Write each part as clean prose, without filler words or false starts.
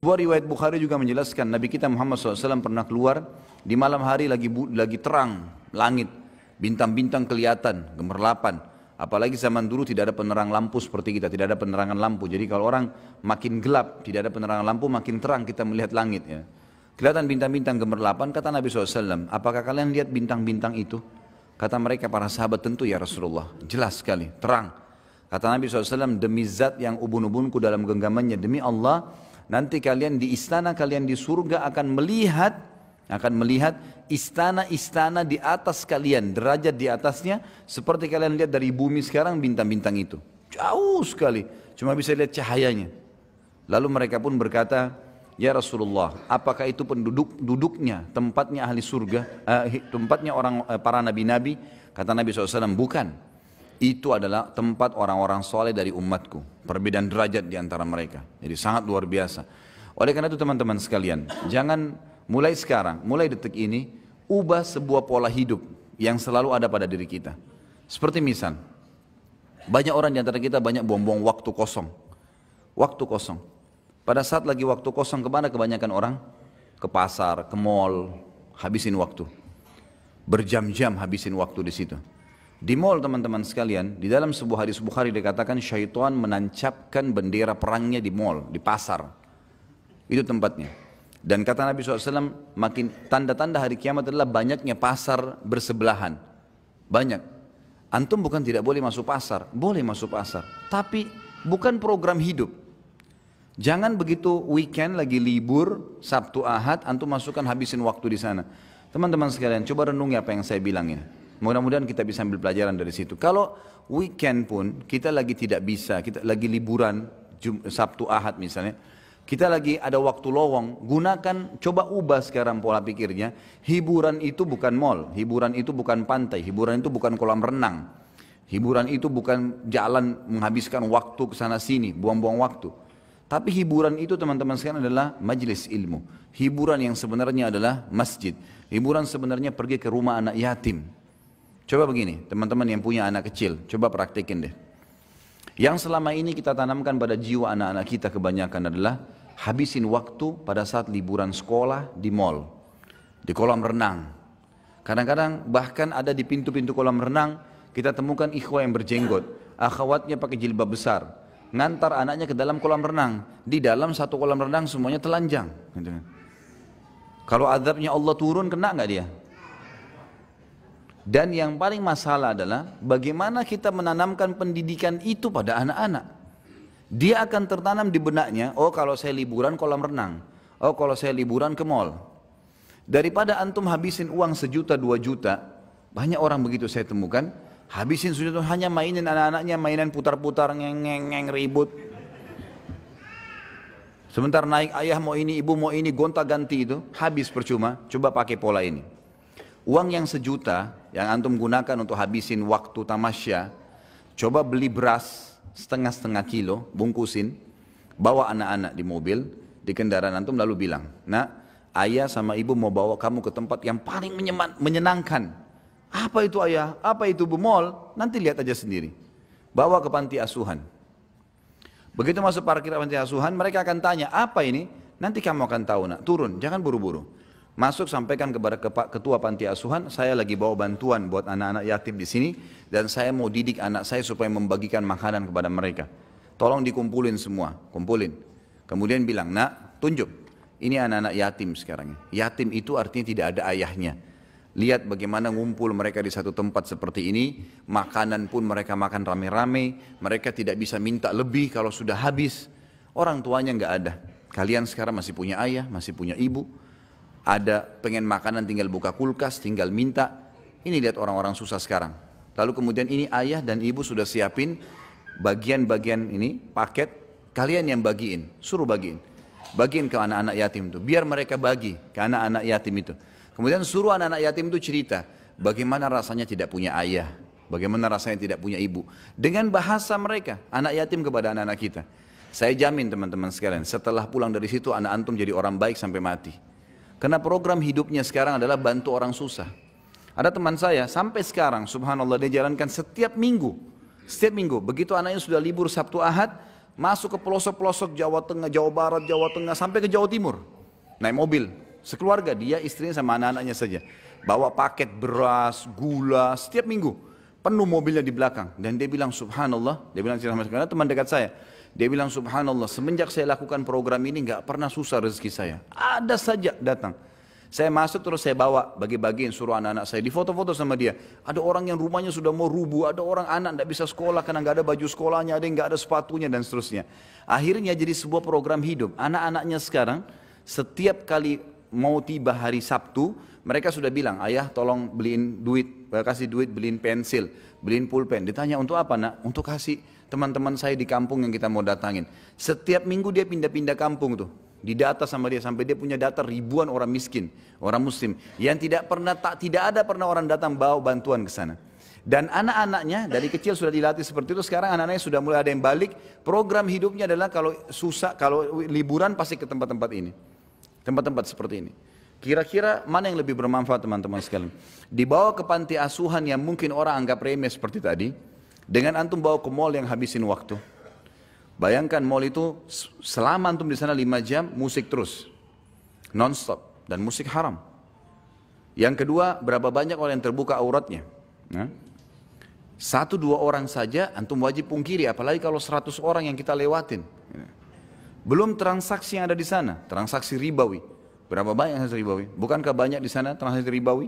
Sebuah riwayat Bukhari juga menjelaskan Nabi kita Muhammad SAW pernah keluar di malam hari lagi terang langit, bintang-bintang kelihatan, gemerlapan. Apalagi zaman dulu tidak ada penerang lampu seperti kita, tidak ada penerangan lampu. Jadi kalau orang makin gelap, tidak ada penerangan lampu, makin terang kita melihat langit. Ya. Kelihatan bintang-bintang gemerlapan, kata Nabi SAW, apakah kalian lihat bintang-bintang itu? Kata mereka para sahabat, tentu ya Rasulullah, jelas sekali, terang. Kata Nabi SAW, demi zat yang ubun-ubunku dalam genggamannya, demi Allah, nanti kalian di istana, kalian di surga akan melihat istana-istana di atas kalian, derajat di atasnya, seperti kalian lihat dari bumi sekarang bintang-bintang itu. Jauh sekali, cuma bisa lihat cahayanya. Lalu mereka pun berkata, ya Rasulullah, apakah itu duduknya, tempatnya ahli surga, tempatnya para nabi-nabi? Kata Nabi SAW, bukan. Itu adalah tempat orang-orang soleh dari umatku. Perbedaan derajat di antara mereka. Jadi sangat luar biasa. Oleh karena itu teman-teman sekalian, jangan mulai sekarang, mulai detik ini, ubah sebuah pola hidup yang selalu ada pada diri kita. Seperti misal, banyak orang di antara kita banyak buang-buang waktu kosong. Waktu kosong. Pada saat lagi waktu kosong, kemana kebanyakan orang? Ke pasar, ke mall, habisin waktu. Berjam-jam habisin waktu di situ. Di mall teman-teman sekalian, di dalam sebuah hadis Bukhari dikatakan syaitan menancapkan bendera perangnya di mall, di pasar. Itu tempatnya. Dan kata Nabi SAW, makin tanda-tanda hari kiamat adalah banyaknya pasar bersebelahan. Banyak. Antum bukan tidak boleh masuk pasar, boleh masuk pasar. Tapi bukan program hidup. Jangan begitu weekend lagi libur, Sabtu Ahad, antum masukkan habisin waktu di sana. Teman-teman sekalian, coba renungi apa yang saya bilang ini. Mudah-mudahan kita bisa ambil pelajaran dari situ. Kalau weekend pun kita lagi tidak bisa, kita lagi liburan, Sabtu Ahad misalnya, kita lagi ada waktu lowong, gunakan, coba ubah sekarang pola pikirnya. Hiburan itu bukan mall, hiburan itu bukan pantai, hiburan itu bukan kolam renang. Hiburan itu bukan jalan menghabiskan waktu ke sana sini, buang-buang waktu. Tapi hiburan itu teman-teman sekalian adalah majelis ilmu. Hiburan yang sebenarnya adalah masjid. Hiburan sebenarnya pergi ke rumah anak yatim. Coba begini, teman-teman yang punya anak kecil, coba praktekin deh. Yang selama ini kita tanamkan pada jiwa anak-anak kita kebanyakan adalah habisin waktu pada saat liburan sekolah di mall, di kolam renang. Kadang-kadang bahkan ada di pintu-pintu kolam renang, kita temukan ikhwah yang berjenggot, akhwatnya pakai jilbab besar, ngantar anaknya ke dalam kolam renang. Di dalam satu kolam renang semuanya telanjang. Kalau azabnya Allah turun, kena nggak dia? Dan yang paling masalah adalah bagaimana kita menanamkan pendidikan itu pada anak-anak. Dia akan tertanam di benaknya, oh kalau saya liburan kolam renang, oh kalau saya liburan ke mall. Daripada antum habisin uang 1 juta 2 juta, banyak orang begitu saya temukan, habisin sudah hanya mainin anak-anaknya, mainan putar-putar, ngeng-ngeng ribut. Sebentar naik ayah mau ini, ibu mau ini, gonta-ganti itu, habis percuma. Coba pakai pola ini. Uang yang 1 juta yang antum gunakan untuk habisin waktu tamasya, coba beli beras setengah kilo, bungkusin, bawa anak-anak di mobil, di kendaraan antum lalu bilang, nak, ayah sama ibu mau bawa kamu ke tempat yang paling menyenangkan. Apa itu ayah? Apa itu bu? Mall? Nanti lihat aja sendiri. Bawa ke panti asuhan. Begitu masuk parkir panti asuhan, mereka akan tanya, apa ini? Nanti kamu akan tahu nak, turun, jangan buru-buru. Masuk sampaikan kepada ketua panti asuhan, saya lagi bawa bantuan buat anak-anak yatim di sini dan saya mau didik anak saya supaya membagikan makanan kepada mereka. Tolong dikumpulin semua, kumpulin. Kemudian bilang, nak, tunjuk. Ini anak-anak yatim sekarang. Yatim itu artinya tidak ada ayahnya. Lihat bagaimana ngumpul mereka di satu tempat seperti ini, makanan pun mereka makan rame-rame, mereka tidak bisa minta lebih kalau sudah habis. Orang tuanya nggak ada. Kalian sekarang masih punya ayah, masih punya ibu. Ada pengen makanan tinggal buka kulkas, tinggal minta. Ini lihat orang-orang susah sekarang. Lalu kemudian ini ayah dan ibu sudah siapin bagian-bagian ini, paket, kalian yang bagiin, suruh bagiin. Bagiin ke anak-anak yatim itu, biar mereka bagi ke anak-anak yatim itu. Kemudian suruh anak-anak yatim itu cerita, bagaimana rasanya tidak punya ayah, bagaimana rasanya tidak punya ibu. Dengan bahasa mereka, anak yatim kepada anak-anak kita. Saya jamin teman-teman sekalian, setelah pulang dari situ anak antum jadi orang baik sampai mati. Karena program hidupnya sekarang adalah bantu orang susah. Ada teman saya sampai sekarang subhanallah dia jalankan setiap minggu. Setiap minggu begitu anaknya sudah libur Sabtu Ahad, masuk ke pelosok-pelosok Jawa Tengah, Jawa Barat, Jawa Tengah, sampai ke Jawa Timur. Naik mobil, sekeluarga, dia, istrinya sama anak-anaknya saja. Bawa paket beras, gula, setiap minggu. Penuh mobilnya di belakang. Dan dia bilang subhanallah, dia bilang sama karena teman dekat saya. Dia bilang subhanallah, semenjak saya lakukan program ini nggak pernah susah rezeki saya. Ada saja datang. Saya masuk terus saya bawa bagi-bagiin suruh anak-anak saya di foto-foto sama dia. Ada orang yang rumahnya sudah mau rubuh, ada orang anak tidak bisa sekolah karena nggak ada baju sekolahnya, ada yang nggak ada sepatunya dan seterusnya. Akhirnya jadi sebuah program hidup. Anak-anaknya sekarang setiap kali mau tiba hari Sabtu, mereka sudah bilang, ayah tolong beliin duit, kasih duit beliin pensil, beliin pulpen. Ditanya untuk apa nak? Untuk kasih teman-teman saya di kampung yang kita mau datangin. Setiap minggu dia pindah-pindah kampung tuh. Didata sama dia sampai dia punya data ribuan orang miskin, orang muslim yang tidak ada pernah orang datang bawa bantuan ke sana. Dan anak-anaknya dari kecil sudah dilatih seperti itu. Sekarang anak-anaknya sudah mulai ada yang balik. Program hidupnya adalah kalau susah, kalau liburan pasti ke tempat-tempat ini, tempat-tempat seperti ini. Kira-kira mana yang lebih bermanfaat teman-teman sekalian? Dibawa ke panti asuhan yang mungkin orang anggap remeh seperti tadi, dengan antum bawa ke mall yang habisin waktu. Bayangkan mall itu selama antum di sana 5 jam musik terus, non-stop, dan musik haram. Yang kedua, berapa banyak orang yang terbuka auratnya? Nah, 1-2 orang saja antum wajib pungkiri, apalagi kalau 100 orang yang kita lewatin. Belum transaksi yang ada di sana, transaksi ribawi. Berapa banyak transaksi ribawi? Bukankah banyak di sana transaksi ribawi?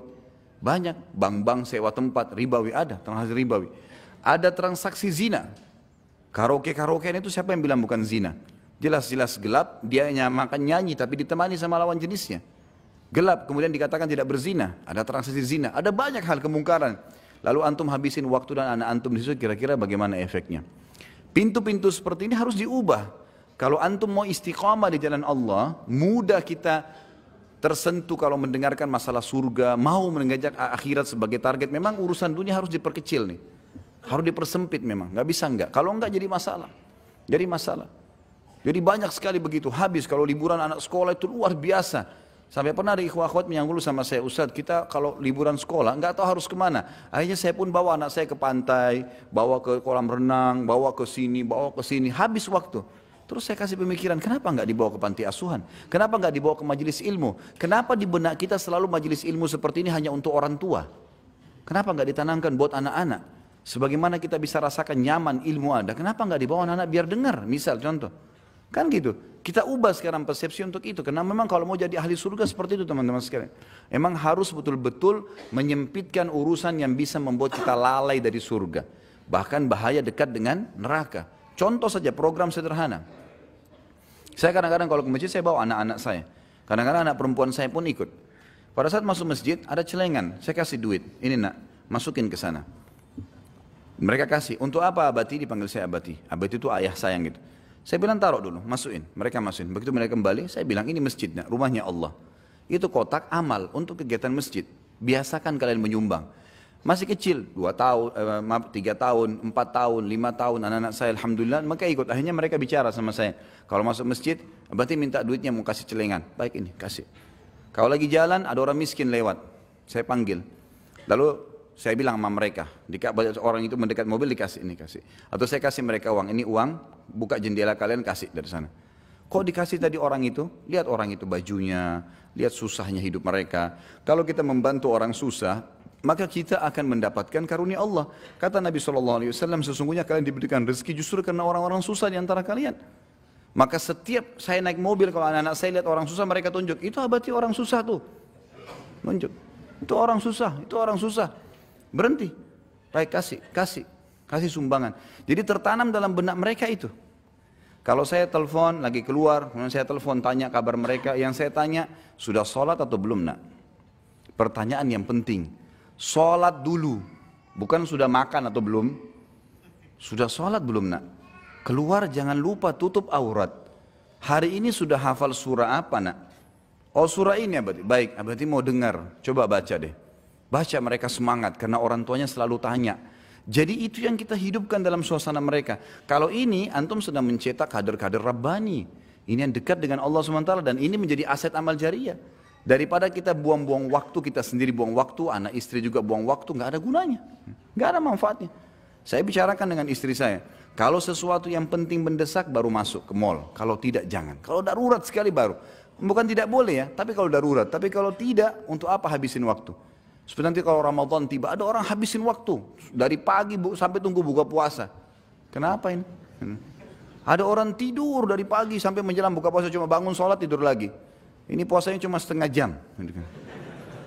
Banyak, bank-bank sewa tempat ribawi ada, transaksi ribawi. Ada transaksi zina. Karaoke-karaokean itu siapa yang bilang bukan zina? Jelas-jelas gelap, dia makan nyanyi tapi ditemani sama lawan jenisnya. Gelap, kemudian dikatakan tidak berzina, ada transaksi zina, ada banyak hal kemungkaran. Lalu antum habisin waktu dan anak antum di situ, kira-kira bagaimana efeknya? Pintu-pintu seperti ini harus diubah. Kalau antum mau istiqamah di jalan Allah, mudah kita tersentuh kalau mendengarkan masalah surga, mau mengajak akhirat sebagai target. Memang urusan dunia harus diperkecil nih. Harus dipersempit memang, nggak bisa enggak. Kalau enggak jadi masalah. Jadi masalah. Jadi banyak sekali begitu. Habis kalau liburan anak sekolah itu luar biasa. Sampai pernah ada ikhwah-ikhwat yang dulu sama saya, Ustadz kita kalau liburan sekolah nggak tahu harus kemana. Akhirnya saya pun bawa anak saya ke pantai, bawa ke kolam renang, bawa ke sini, habis waktu. Terus saya kasih pemikiran, kenapa nggak dibawa ke panti asuhan? Kenapa nggak dibawa ke majelis ilmu? Kenapa di benak kita selalu majelis ilmu seperti ini hanya untuk orang tua? Kenapa nggak ditanamkan buat anak-anak? Sebagaimana kita bisa rasakan nyaman ilmu ada, kenapa nggak dibawa anak-anak biar dengar? Misal contoh, kan gitu. Kita ubah sekarang persepsi untuk itu, karena memang kalau mau jadi ahli surga seperti itu teman-teman sekalian. Emang harus betul-betul menyempitkan urusan yang bisa membuat kita lalai dari surga. Bahkan bahaya dekat dengan neraka. Contoh saja program sederhana. Saya kadang-kadang kalau ke masjid saya bawa anak-anak saya. Kadang-kadang anak perempuan saya pun ikut. Pada saat masuk masjid ada celengan, saya kasih duit. Ini nak, masukin ke sana. Mereka kasih, untuk apa abati? Dipanggil saya abati. Abati itu ayah sayang gitu. Saya bilang taruh dulu, masukin. Mereka masukin. Begitu mereka kembali, saya bilang ini masjid, nak, rumahnya Allah. Itu kotak amal untuk kegiatan masjid. Biasakan kalian menyumbang. Masih kecil, 2 tahun, 3 tahun, 4 tahun, 5 tahun, anak-anak saya alhamdulillah, maka ikut. Akhirnya mereka bicara sama saya. Kalau masuk masjid, abati minta duitnya mau kasih celengan. Baik ini, kasih. Kalau lagi jalan, ada orang miskin lewat. Saya panggil. Lalu saya bilang sama mereka, orang itu mendekat mobil dikasih, ini kasih. Atau saya kasih mereka uang, ini uang, buka jendela kalian kasih dari sana. Kok dikasih tadi orang itu? Lihat orang itu bajunya, lihat susahnya hidup mereka. Kalau kita membantu orang susah, maka kita akan mendapatkan karunia Allah. Kata Nabi SAW, sesungguhnya kalian diberikan rezeki justru karena orang-orang susah di antara kalian. Maka setiap saya naik mobil, kalau anak-anak saya lihat orang susah, mereka tunjuk, itu abati orang susah tuh. Tunjuk, itu orang susah, itu orang susah. Berhenti, baik kasih sumbangan. Jadi tertanam dalam benak mereka itu. Kalau saya telepon lagi keluar, kemudian saya telepon tanya kabar mereka, yang saya tanya sudah sholat atau belum nak? Pertanyaan yang penting, sholat dulu, bukan sudah makan atau belum. Sudah sholat belum nak? Keluar jangan lupa tutup aurat. Hari ini sudah hafal surah apa nak? Oh surah ini abadi, baik abadi mau dengar, coba baca deh. Baca mereka semangat karena orang tuanya selalu tanya. Jadi itu yang kita hidupkan dalam suasana mereka. Kalau ini antum sedang mencetak kader-kader Rabbani. Ini yang dekat dengan Allah SWT dan ini menjadi aset amal jariah. Daripada kita buang-buang waktu, kita sendiri buang waktu, anak istri juga buang waktu, nggak ada gunanya. Nggak ada manfaatnya. Saya bicarakan dengan istri saya. Kalau sesuatu yang penting mendesak baru masuk ke mall. Kalau tidak jangan. Kalau darurat sekali baru. Bukan tidak boleh ya, tapi kalau darurat. Tapi kalau tidak, untuk apa habisin waktu? Seperti nanti kalau Ramadan tiba, ada orang habisin waktu. Dari pagi sampai tunggu buka puasa. Kenapa ini? Ada orang tidur dari pagi sampai menjelang buka puasa, cuma bangun sholat tidur lagi. Ini puasanya cuma setengah jam.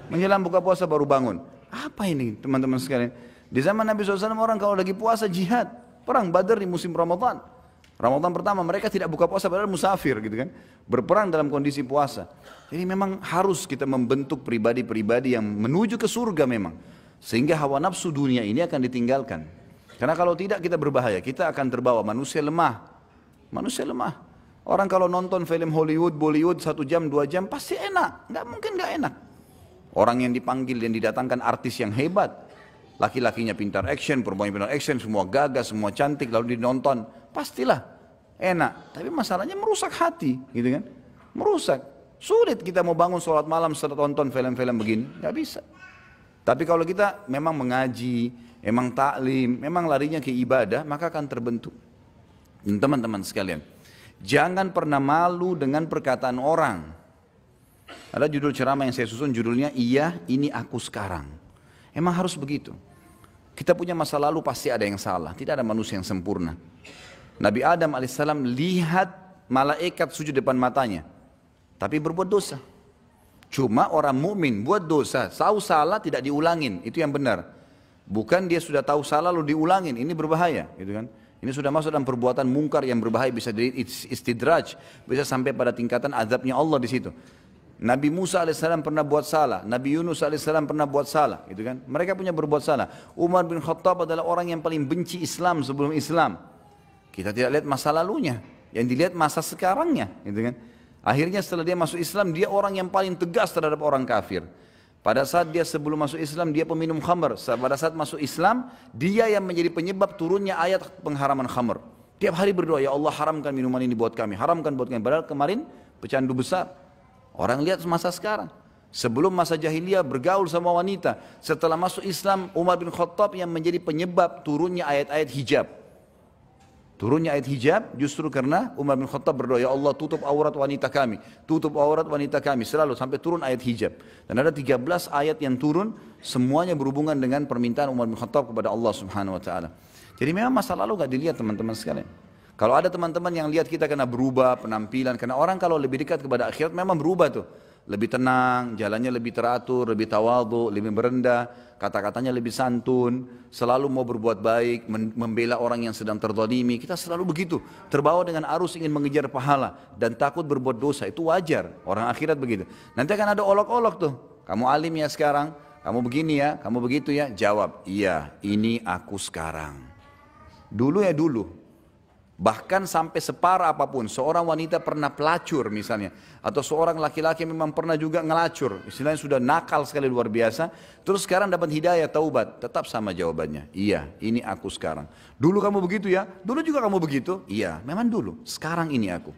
Menjelang buka puasa baru bangun. Apa ini teman-teman sekalian? Di zaman Nabi SAW orang kalau lagi puasa jihad. Perang Badar di musim Ramadan. Ramadan pertama mereka tidak buka puasa padahal musafir gitu kan. Berperang dalam kondisi puasa. Jadi memang harus kita membentuk pribadi-pribadi yang menuju ke surga memang. Sehingga hawa nafsu dunia ini akan ditinggalkan. Karena kalau tidak kita berbahaya. Kita akan terbawa manusia lemah. Manusia lemah. Orang kalau nonton film Hollywood, Bollywood 1 jam, 2 jam pasti enak. Nggak mungkin nggak enak. Orang yang dipanggil dan didatangkan artis yang hebat. Laki-lakinya pintar action, perempuannya pintar action, semua gagah, semua cantik, lalu dinonton, pastilah enak. Tapi masalahnya merusak hati, gitu kan? Merusak. Sulit kita mau bangun sholat malam setelah tonton film-film begini, nggak bisa. Tapi kalau kita memang mengaji, memang taklim, memang larinya ke ibadah, maka akan terbentuk. Dan teman-teman sekalian, jangan pernah malu dengan perkataan orang. Ada judul ceramah yang saya susun, judulnya Iya, Ini Aku Sekarang. Emang harus begitu. Kita punya masa lalu pasti ada yang salah. Tidak ada manusia yang sempurna. Nabi Adam alaihissalam lihat malaikat sujud depan matanya. Tapi berbuat dosa. Cuma orang mukmin buat dosa. Tahu salah tidak diulangin. Itu yang benar. Bukan dia sudah tahu salah lalu diulangin. Ini berbahaya. Gitu kan? Ini sudah masuk dalam perbuatan mungkar yang berbahaya. Bisa jadi istidraj. Bisa sampai pada tingkatan azabnya Allah di situ. Nabi Musa alaihissalam pernah buat salah, Nabi Yunus alaihissalam pernah buat salah, gitu kan? Mereka punya berbuat salah. Umar bin Khattab adalah orang yang paling benci Islam sebelum Islam. Kita tidak lihat masa lalunya, yang dilihat masa sekarangnya, gitu kan? Akhirnya setelah dia masuk Islam, dia orang yang paling tegas terhadap orang kafir. Pada saat dia sebelum masuk Islam, dia peminum khamr. Pada saat masuk Islam, dia yang menjadi penyebab turunnya ayat pengharaman khamr. Tiap hari berdoa, ya Allah haramkan minuman ini buat kami, haramkan buat kami. Padahal kemarin pecandu besar. Orang lihat masa sekarang. Sebelum masa jahiliyah bergaul sama wanita. Setelah masuk Islam, Umar bin Khattab yang menjadi penyebab turunnya ayat-ayat hijab. Turunnya ayat hijab justru karena Umar bin Khattab berdoa, ya Allah tutup aurat wanita kami. Tutup aurat wanita kami. Selalu sampai turun ayat hijab. Dan ada 13 ayat yang turun. Semuanya berhubungan dengan permintaan Umar bin Khattab kepada Allah subhanahu wa ta'ala. Jadi memang masa lalu gak dilihat teman-teman sekalian. Kalau ada teman-teman yang lihat kita kena berubah penampilan, karena orang kalau lebih dekat kepada akhirat memang berubah tuh. Lebih tenang, jalannya lebih teratur, lebih tawadhu, lebih merendah, kata-katanya lebih santun, selalu mau berbuat baik, membela orang yang sedang terzalimi. Kita selalu begitu, terbawa dengan arus ingin mengejar pahala dan takut berbuat dosa. Itu wajar, orang akhirat begitu. Nanti akan ada olok-olok tuh. Kamu alim ya sekarang, kamu begini ya, kamu begitu ya. Jawab, iya, ini aku sekarang. Dulu ya dulu. Bahkan sampai separah apapun, seorang wanita pernah pelacur misalnya, atau seorang laki-laki memang pernah juga ngelacur, istilahnya sudah nakal sekali luar biasa, terus sekarang dapat hidayah taubat, tetap sama jawabannya, iya ini aku sekarang. Dulu kamu begitu ya, dulu juga kamu begitu, iya memang dulu, sekarang ini aku.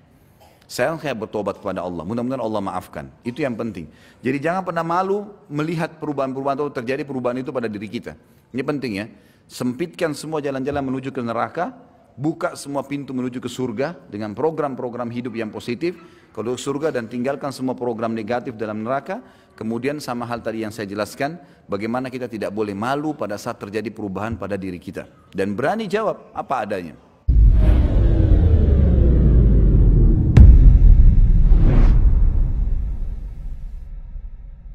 Sekarang saya bertobat kepada Allah, mudah-mudahan Allah maafkan, itu yang penting. Jadi jangan pernah malu melihat perubahan-perubahan atau terjadi perubahan itu pada diri kita. Ini penting ya, sempitkan semua jalan-jalan menuju ke neraka, buka semua pintu menuju ke surga dengan program-program hidup yang positif ke surga dan tinggalkan semua program negatif dalam neraka. Kemudian sama hal tadi yang saya jelaskan, bagaimana kita tidak boleh malu pada saat terjadi perubahan pada diri kita dan berani jawab apa adanya.